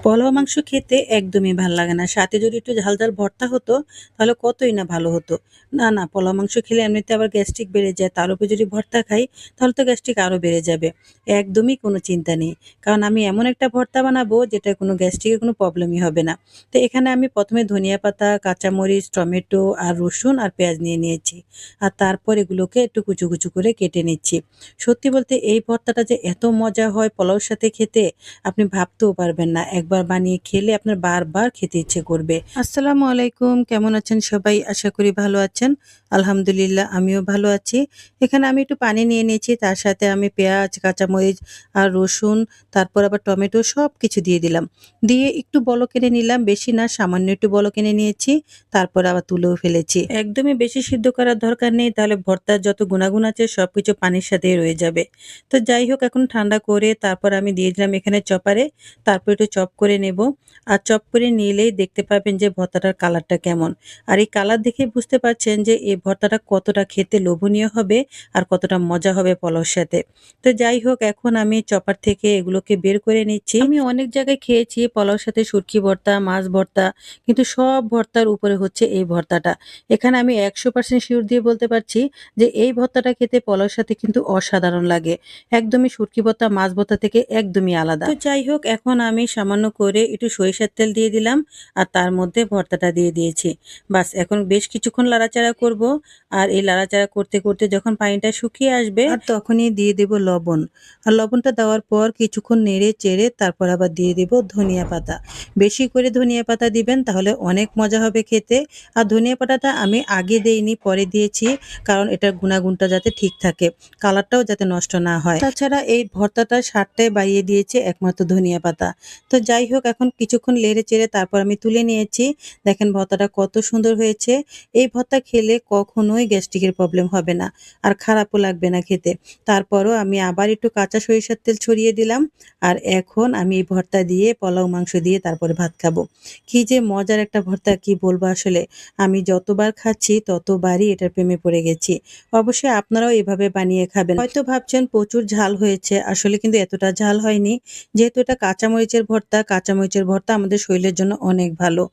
পোলাও মাংস খেতে একদমই ভাল লাগে না। সাথে যদি একটু ঝাল, ঝাল ভর্তা হতো তাহলে কতই না ভালো হতো। না, পোলাও মাংস খেলে এমনিতে আবার গ্যাস্ট্রিক বেড়ে যায়। তার উপরে যদি ভর্তা খাই তাহলে তো গ্যাস্ট্রিক আরো বেড়ে যাবে। একদমই কোনো চিন্তা নেই। কারণ আমি এমন একটা ভর্তা বানাবো যেটা কোনো গ্যাস্ট্রিকের কোনো প্রবলেমই হবে না। তো এখানে আমি ১ম এ ধনিয়া পাতা, কাঁচামরিচ, টমেটো আর রসুন আর পেঁয়াজ নিয়ে নিয়েছি। আর তারপর এগুলোকে একটু কুচু, কুচু করে কেটে নিচ্ছি। সত্যি বলতে এই ভর্তাটা যে এত মজা হয় পোলাওর সাথে খেতে আপনি ভাবতেও পারবেন না। একবার বানিয়ে খেলে আপনার বারবার খেতে ইচ্ছে করবে। আসসালামু আলাইকুম, কেমন আছেন সবাই? আশা করি ভালো আছেন। আলহামদুলিল্লাহ আমিও ভালো আছি। এখানে আমি একটু পানি নিয়ে নিয়েছি। তার সাথে আমি পেঁয়াজ, কাঁচামরিচ আর রসুন, তারপর আবার টমেটো সবকিছু দিয়ে দিলাম। দিয়ে একটু বলক এনে নিলাম। বেশি না, সামান্য একটু বলক এনে নিয়েছি। তারপর আবার তুলেও ফেলেছি। একদমই বেশি সিদ্ধ করার দরকার নেই। তাহলে ভর্তার যত গুণাগুণ আছে সবকিছু পানির সাথেই রয়ে যাবে। তো যাই হোক, এখন ঠান্ডা করে তারপর আমি দিয়ে দিলাম এখানে চপারে। তারপর একটু চপ করে নেব। আর চপ করে নিলেই দেখতে পাবেন যে ভর্তাটার কালারটা কেমন। আর এই কালার দেখেই বুঝতে পারছেন যে এই ভর্তাটা কতটা খেতে লোভনীয় হবে আর কতটা মজা হবে পোলাওর সাথে। তো যাই হোক, এখন আমি চপার থেকে এগুলোকে বের করে নিচ্ছি। আমি অনেক জায়গায় খেয়েছি পোলাওর সাথে শুটকি ভর্তা, মাছ ভর্তা, কিন্তু সব ভর্তার উপরে হচ্ছে এই ভর্তাটা। এখানে আমি ১০০% শিওর দিয়ে বলতে পারছি যে এই ভর্তাটা খেতে পোলাওর সাথে কিন্তু অসাধারণ লাগে। একদমই শুটকি ভর্তা, মাছ ভর্তা থেকে একদমই আলাদা। তো যাই হোক, এখন আমি সামান্য করে একটু সরিষার তেল দিয়ে দিলাম আর তার মধ্যে ভর্তাটা দিয়ে দিয়েছি। বাস, এখন বেশ কিছুক্ষণ লাড়াচাড়া করব। আর এই লাড়াচাড়া করতে, করতে যখন পানিটা শুকিয়ে আসবে আর তখনই দিয়ে দেব লবণ। আর লবণটা দেওয়ার পর কিছুক্ষণ নেড়ে চেড়ে তারপর আবার দিয়ে দেব ধনিয়া পাতা। বেশি করে ধনিয়া পাতা দিবেন, তাহলে অনেক মজা হবে খেতে। আর ধনিয়া পাতাটা আমি আগে দেইনি, পরে দিয়েছি, কারণ এটার গুণাগুণটা যাতে ঠিক থাকে, কালারটাও যাতে নষ্ট না হয়। তাছাড়া এই ভর্তাটার স্বাদটাই বাড়িয়ে দিয়েছে একমাত্র ধনিয়া পাতা। তো যাই হোক, এখন কিছুক্ষণ নেড়ে চেড়ে তারপর আমি তুলে নিয়েছি। দেখেন ভর্তাটা কত সুন্দর হয়েছে। এই ভর্তা খেলে কখনোই গ্যাস্ট্রিকের প্রবলেম হবে না আর খারাপও লাগবে না খেতে। তারপরও আমি আবার একটু কাঁচা সরিষার তেল ছড়িয়ে দিলাম। আর এখন আমি এই ভর্তা দিয়ে পোলাও মাংস দিয়ে তারপরে ভাত খাবো। কি যে মজার একটা ভর্তা, কি বলবো আসলে। আমি যতবার খাচ্ছি ততবারই এটার প্রেমে পড়ে গেছি। অবশ্যই আপনারাও এভাবে বানিয়ে খাবেন। হয়তো ভাবছেন প্রচুর ঝাল হয়েছে, আসলে কিন্তু এতটা ঝাল হয়নি। যেহেতু এটা কাঁচামরিচের ভর্তা, কাঁচামরিচের ভর্তা আমাদের শরীরের জন্য অনেক ভালো।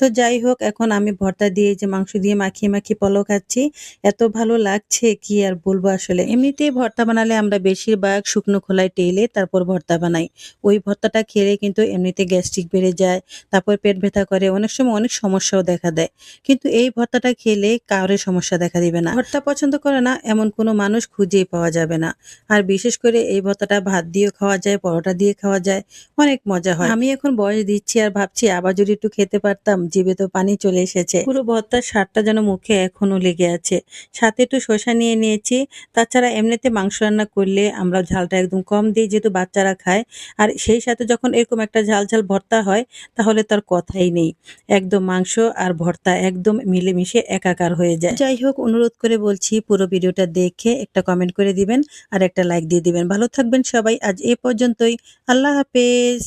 তো যাই হোক, এখন আমি ভর্তা দিয়ে যে মাংস দিয়ে মাখিয়ে, মাখিয়ে পোলাও খাচ্ছি। এত ভালো লাগছে কি আর বলবো আসলে। এমনিতেই ভর্তা বানালে আমরা বেশিরভাগ শুকনো খোলায় টেলে তারপর ভর্তা বানাই। ওই ভর্তাটা খেলে কিন্তু এমনিতে গ্যাস্ট্রিক বেড়ে যায়, তারপর পেট ব্যথা করে, অনেক সময় অনেক সমস্যাও দেখা দেয়। কিন্তু এই ভর্তাটা খেলে কারোর সমস্যা দেখা দিবে না। ভর্তা পছন্দ করে না এমন কোনো মানুষ খুঁজেই পাওয়া যাবে না। আর বিশেষ করে এই ভর্তাটা ভাত দিয়েও খাওয়া যায়, পরোটা দিয়ে খাওয়া যায়, অনেক মজা হয়। আমি এখন বয়স দিচ্ছি আর ভাবছি আবার যদি একটু খেতে পারতাম, জিভে তো পানি চলে এসেছে। পুরো ভর্তার স্বাদটা যেন মুখে এখনো লেগে আছে। সাথে একটু শসা নিয়ে নিয়েছি। তাছাড়া এমনিতে মাংস রান্না করলে আমরা ঝালটা একদম কম দিই, যেহেতু বাচ্চারা খায়। আর সেই সাথে যখন এরকম একটা ঝাল, ঝাল ভর্তা হয় তাহলে তার কথাই নেই। একদম মাংস আর ভর্তা একদম মিলেমিশে একাকার হয়ে যায়। যাই হোক, অনুরোধ করে বলছি পুরো ভিডিওটা দেখে একটা কমেন্ট করে দিবেন আর একটা লাইক দিয়ে দিবেন। ভালো থাকবেন সবাই। আজ এ পর্যন্তই। আল্লাহ হাফেজ।